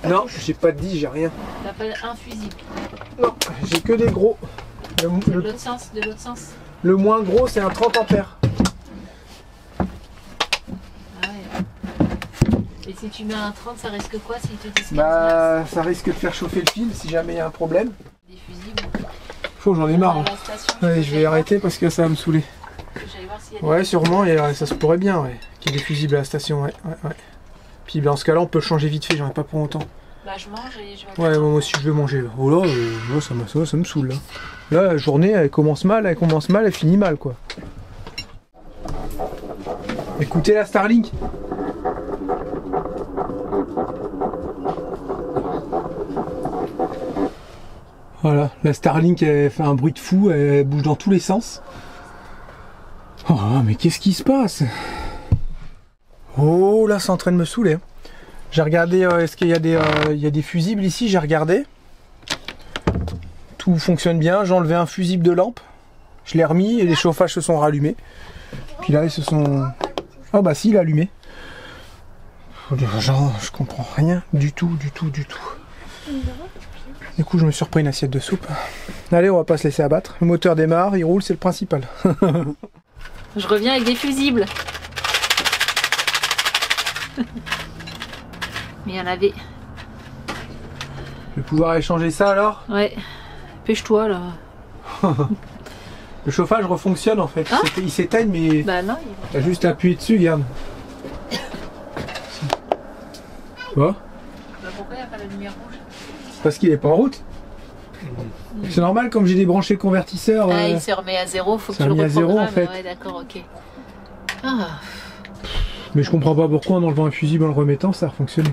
Non, j'ai pas de 10, j'ai rien. T'as pas un fusible? Non, j'ai que des gros. De l'autre sens, de l'autre sens. Le moins gros, c'est un 30 ampères. Ah ouais. Et si tu mets un 30, ça risque quoi s'ils te disent 15 Bah, ça risque de faire chauffer le fil si jamais il y a un problème. Des fusibles. Faut, j'en ai marre. À Hein. la station, Allez, je vais arrêter parce que ça va me saouler. J'allais voir s'il y a des... Ouais, sûrement, et ça se pourrait bien, ouais. Qu'il y ait des fusibles à la station, ouais. Puis dans ce cas-là, on peut le changer vite fait, j'en ai pas pour longtemps. Bah, je mange et je vais... Ouais, moi aussi je veux manger. Là. Oh là, ça me saoule là. Là, la journée, elle commence mal, elle finit mal quoi. Écoutez la Starlink. Voilà, la Starlink elle fait un bruit de fou, elle bouge dans tous les sens. Oh mais qu'est-ce qui se passe? Oh là, c'est en train de me saouler. J'ai regardé, est-ce qu'il y a des fusibles ici? J'ai regardé. Tout fonctionne bien. J'ai enlevé un fusible de lampe. Je l'ai remis et les chauffages se sont rallumés. Puis là, ils se sont... Ah bah si, il a allumé. Genre, je comprends rien du tout. Du coup, je me suis repris une assiette de soupe. Allez, on va pas se laisser abattre. Le moteur démarre, il roule, c'est le principal. Je reviens avec des fusibles. Mais il y en avait. Je vais pouvoir échanger ça alors. Ouais. Pêche-toi là. Le chauffage refonctionne en fait. Hein? Il s'éteigne mais Bah non. t'as juste appuyé dessus, regarde. Tu vois? Bah pourquoi il n'y a pas la lumière rouge? Parce qu'il est pas en route. C'est normal, comme j'ai débranché le convertisseur. Ah, il se remet à zéro, faut que ça tu le remet à zéro, reprogrammes. en fait. Ouais, d'accord, ok. Ah. Mais je comprends pas pourquoi en enlevant un fusible en le remettant, ça a fonctionné.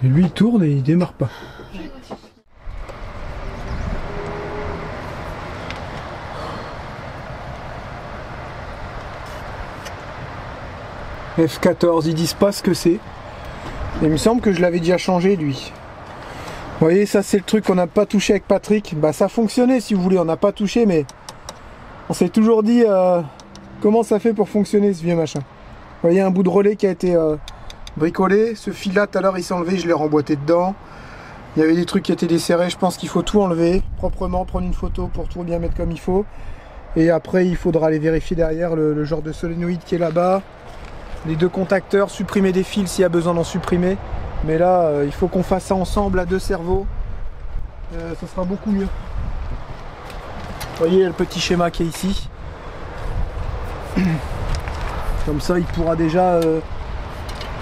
Et lui il tourne et il démarre pas. F14, ils disent pas ce que c'est. Et il me semble que je l'avais déjà changé lui. Vous voyez, ça c'est le truc qu'on n'a pas touché avec Patrick. Bah ça fonctionnait si vous voulez, on n'a pas touché mais on s'est toujours dit comment ça fait pour fonctionner ce vieux machin. Vous voyez un bout de relais qui a été bricolé. Ce fil là tout à l'heure il s'est enlevé, je l'ai remboîté dedans. Il y avait des trucs qui étaient desserrés, je pense qu'il faut tout enlever proprement, prendre une photo pour tout bien mettre comme il faut. Et après il faudra aller vérifier derrière le genre de solénoïde qui est là-bas. Les 2 contacteurs, supprimer des fils s'il y a besoin d'en supprimer. Mais là, il faut qu'on fasse ça ensemble à 2 cerveaux. Ça sera beaucoup mieux. Vous voyez le petit schéma qui est ici. Comme ça, il pourra déjà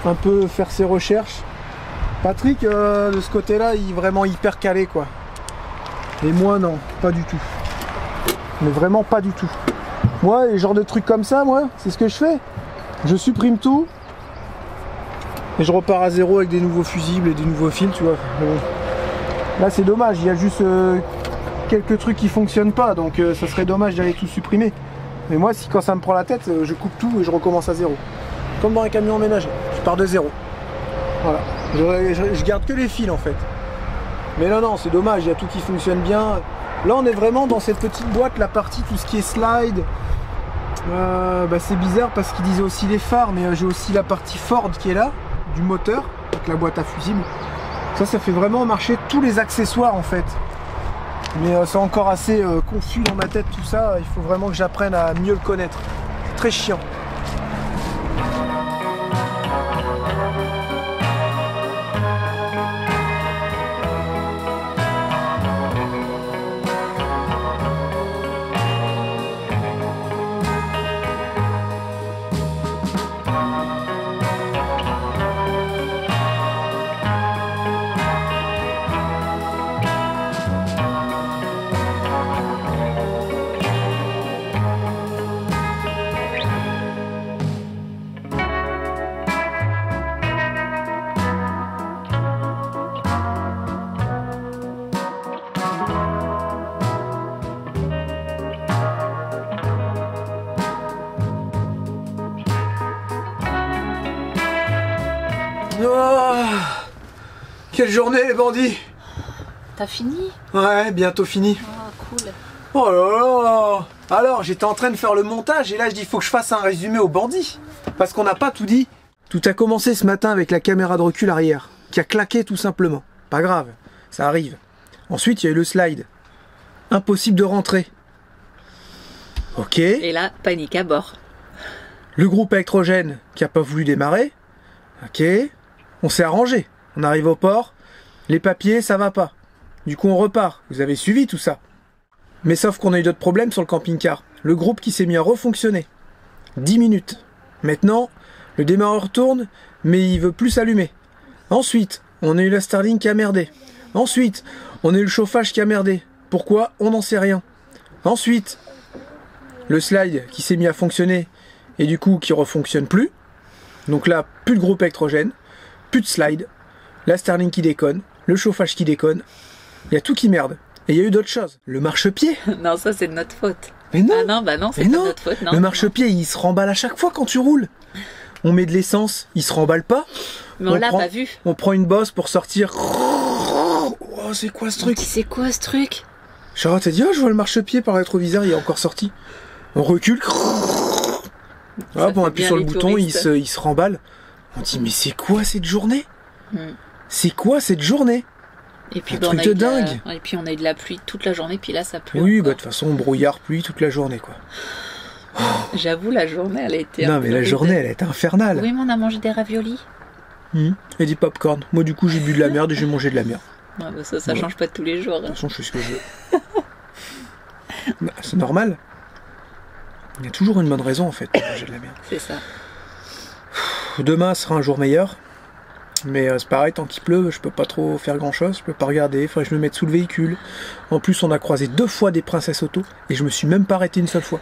un peu faire ses recherches. Patrick, de ce côté-là, il est vraiment hyper calé, quoi. Et moi, non, pas du tout. Mais vraiment pas du tout. Moi, les genres de trucs comme ça, moi, c'est ce que je fais. Je supprime tout. Et je repars à zéro avec des nouveaux fusibles et des nouveaux fils, tu vois. Bon. Là, c'est dommage, il y a juste quelques trucs qui fonctionnent pas, donc ça serait dommage d'aller tout supprimer. Mais moi, quand ça me prend la tête, je coupe tout et je recommence à zéro. Comme dans un camion emménagé, je pars de zéro. Voilà. Je garde que les fils en fait. Mais non, c'est dommage, il y a tout qui fonctionne bien. Là, on est vraiment dans cette petite boîte, la partie, tout ce qui est slide. C'est bizarre parce qu'il disait aussi les phares, mais j'ai aussi la partie Ford qui est là, du moteur, avec la boîte à fusible. Ça fait vraiment marcher tous les accessoires en fait. Mais c'est encore assez confus dans ma tête tout ça, il faut vraiment que j'apprenne à mieux le connaître. C'est très chiant. Oh, quelle journée les bandits! T'as fini? Ouais, bientôt fini. Oh, cool. Oh là là! Alors, j'étais en train de faire le montage et là je dis faut que je fasse un résumé aux bandits. Parce qu'on n'a pas tout dit. Tout a commencé ce matin avec la caméra de recul arrière, qui a claqué tout simplement. Pas grave, ça arrive. Ensuite, il y a eu le slide. Impossible de rentrer. Ok. Et là, panique à bord. Le groupe électrogène qui a pas voulu démarrer. Ok. On s'est arrangé. On arrive au port. Les papiers, ça va pas. Du coup, on repart. Vous avez suivi tout ça. Mais sauf qu'on a eu d'autres problèmes sur le camping-car. Le groupe qui s'est mis à refonctionner. 10 minutes. Maintenant, le démarreur tourne, mais il veut plus s'allumer. Ensuite, on a eu la Starlink qui a merdé. Ensuite, on a eu le chauffage qui a merdé. Pourquoi? On n'en sait rien. Ensuite, le slide qui s'est mis à fonctionner et du coup qui refonctionne plus. Donc là, plus de groupe électrogène, plus de slide, la Starlink qui déconne, le chauffage qui déconne. Il y a tout qui merde. Et il y a eu d'autres choses. Le marchepied. Non, ça c'est de notre faute. Mais non. Ah non, bah non, c'est pas de notre faute. Non, le marchepied, il se remballe à chaque fois quand tu roules. On met de l'essence, il se remballe pas. Mais on l'a pas vu. On prend une bosse pour sortir. Oh, c'est quoi ce truc? C'est quoi ce truc? Charlotte, t'as dit, oh, je vois le marchepied par le rétroviseur, il est encore sorti. On recule. Hop, on appuie sur le bouton, il se remballe. On dit, mais c'est quoi cette journée? C'est quoi cette journée? Et puis, truc de dingue. Et puis on a eu de la pluie toute la journée, puis là ça pleut. Oui, bah de toute façon, brouillard, pluie toute la journée, quoi. J'avoue, la journée, elle a été... Non, mais la journée, elle a été infernale. Oui, mais on a mangé des raviolis. Et des pop-corn. Moi, du coup, j'ai bu de la merde et j'ai mangé de la merde. Ouais, bah ça change pas tous les jours. De toute façon, je fais ce que je veux. Bah, c'est normal. Il y a toujours une bonne raison, en fait, pour manger de la merde. C'est ça. Demain sera un jour meilleur. Mais c'est pareil, tant qu'il pleut, je peux pas trop faire grand chose, je peux pas regarder, il faudrait que je me mette sous le véhicule. En plus, on a croisé 2 fois des princesses auto et je me suis même pas arrêté une seule fois.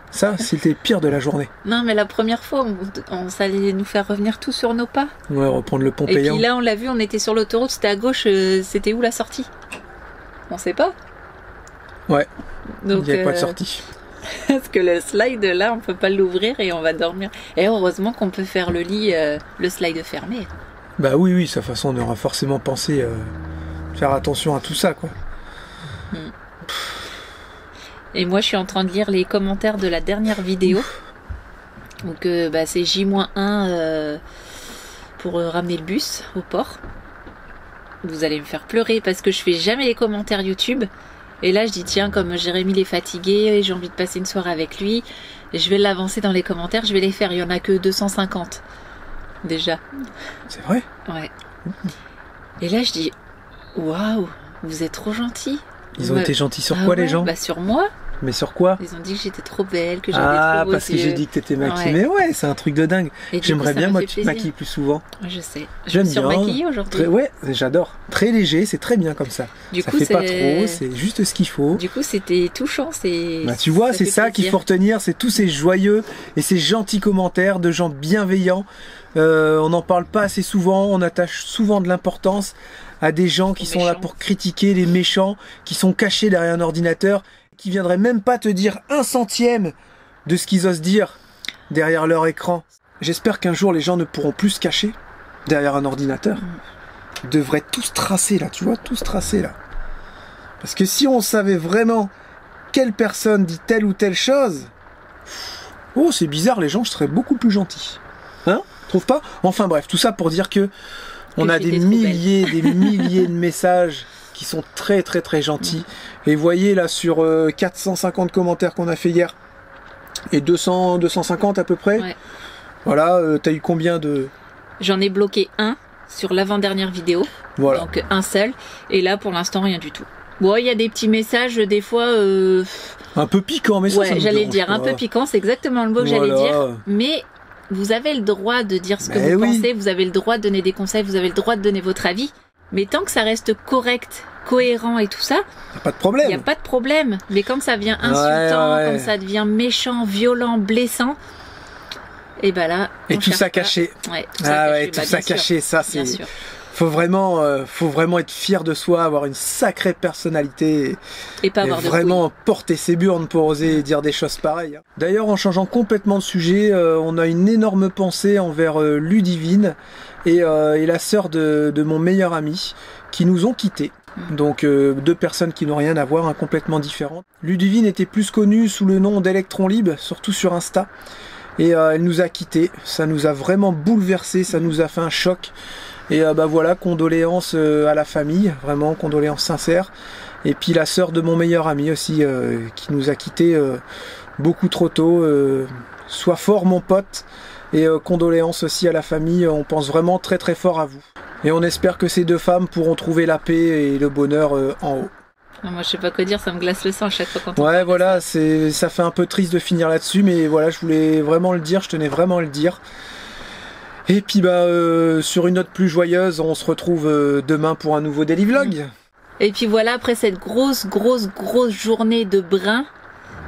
Ça, c'était le pire de la journée. Non, mais la première fois, on allait nous faire revenir tout sur nos pas. Ouais, reprendre le pont payant. Et puis là, on l'a vu, on était sur l'autoroute, c'était à gauche, c'était où la sortie? On sait pas. Ouais, donc, il n'y avait pas de sortie. Parce que le slide, là, on peut pas l'ouvrir et on va dormir. Et heureusement qu'on peut faire le lit, le slide fermé. Bah oui, de toute façon on aura forcément pensé faire attention à tout ça, quoi. Et moi je suis en train de lire les commentaires de la dernière vidéo. Donc c'est J-1 pour ramener le bus au port. vous allez me faire pleurer parce que je fais jamais les commentaires YouTube. Et là, je dis, tiens, comme Jérémy il est fatigué et j'ai envie de passer une soirée avec lui, je vais l'avancer dans les commentaires, je vais les faire. Il y en a que 250 déjà. C'est vrai? Ouais. Et là, je dis, waouh, vous êtes trop gentils. Ils ont été gentils sur quoi, les gens? Bah, sur moi. Mais sur quoi? Ils ont dit que j'étais trop belle, que j'avais trop beaux parce que j'ai dit que t'étais maquillée. Mais ouais, c'est un truc de dingue. J'aimerais bien, moi, que tu te maquilles plus souvent. Je sais. Je me suis maquillée aujourd'hui. Ouais, j'adore. Très léger, c'est très bien comme ça. Ça fait pas trop, c'est juste ce qu'il faut. Du coup, c'était touchant. Bah, tu vois, c'est ça qu'il faut retenir, c'est tous ces joyeux et ces gentils commentaires de gens bienveillants. On n'en parle pas assez souvent, on attache souvent de l'importance à des gens qui sont là pour critiquer les méchants, qui sont cachés derrière un ordinateur, qui viendraient même pas te dire 1/100 de ce qu'ils osent dire derrière leur écran. J'espère qu'un jour les gens ne pourront plus se cacher derrière un ordinateur. Ils devraient tous tracer là, tu vois, tous tracer là. Parce que si on savait vraiment quelle personne dit telle ou telle chose, oh c'est bizarre, les gens seraient beaucoup plus gentils. Hein? Trouve pas? Enfin bref, tout ça pour dire que on a des milliers de messages qui sont très très très gentils. Et voyez là sur 450 commentaires qu'on a fait hier et 250 à peu près. Ouais. Voilà, t'as eu combien de... J'en ai bloqué un sur l'avant-dernière vidéo. Voilà. Donc un seul. Et là pour l'instant rien du tout. Bon, il y a des petits messages des fois... un peu piquant, mais ça, ouais, j'allais dire un peu piquant, c'est exactement le mot que j'allais dire. Mais vous avez le droit de dire ce que vous pensez, vous avez le droit de donner des conseils, vous avez le droit de donner votre avis. Mais tant que ça reste correct, cohérent et tout ça, y a pas de problème. Il y a pas de problème. Mais quand ça devient insultant, quand ça devient méchant, violent, blessant, et ben là. Et tout ça caché. Ouais, tout ça caché, ça c'est. Faut vraiment être fier de soi, avoir une sacrée personnalité et pas avoir vraiment porter ses burnes pour oser dire des choses pareilles. D'ailleurs, en changeant complètement de sujet, on a une énorme pensée envers Ludivine et la sœur de mon meilleur ami qui nous ont quittés. Donc deux personnes qui n'ont rien à voir, complètement différentes. Ludivine était plus connue sous le nom d'Electron Libre, surtout sur Insta. Et elle nous a quittés. Ça nous a vraiment bouleversés, ça nous a fait un choc. Et bah voilà, condoléances à la famille, vraiment condoléances sincères. Et puis la sœur de mon meilleur ami aussi, qui nous a quittés beaucoup trop tôt. Sois fort mon pote. Et condoléances aussi à la famille, on pense vraiment très très fort à vous. Et on espère que ces deux femmes pourront trouver la paix et le bonheur en haut. Moi je sais pas quoi dire, ça me glace le sang à chaque fois quand on ouais voilà, ça fait un peu triste de finir là-dessus, mais voilà, je voulais vraiment le dire, je tenais vraiment à le dire. Et puis bah sur une note plus joyeuse, on se retrouve demain pour un nouveau daily vlog. Et puis voilà, après cette grosse journée de brun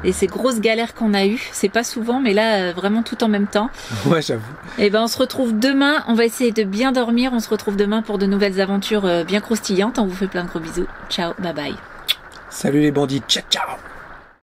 et ces grosses galères qu'on a eues, c'est pas souvent, mais là vraiment tout en même temps. Ouais, j'avoue. Et ben on se retrouve demain, on va essayer de bien dormir, on se retrouve demain pour de nouvelles aventures bien croustillantes. On vous fait plein de gros bisous. Ciao, bye bye. Salut les bandits, ciao ciao.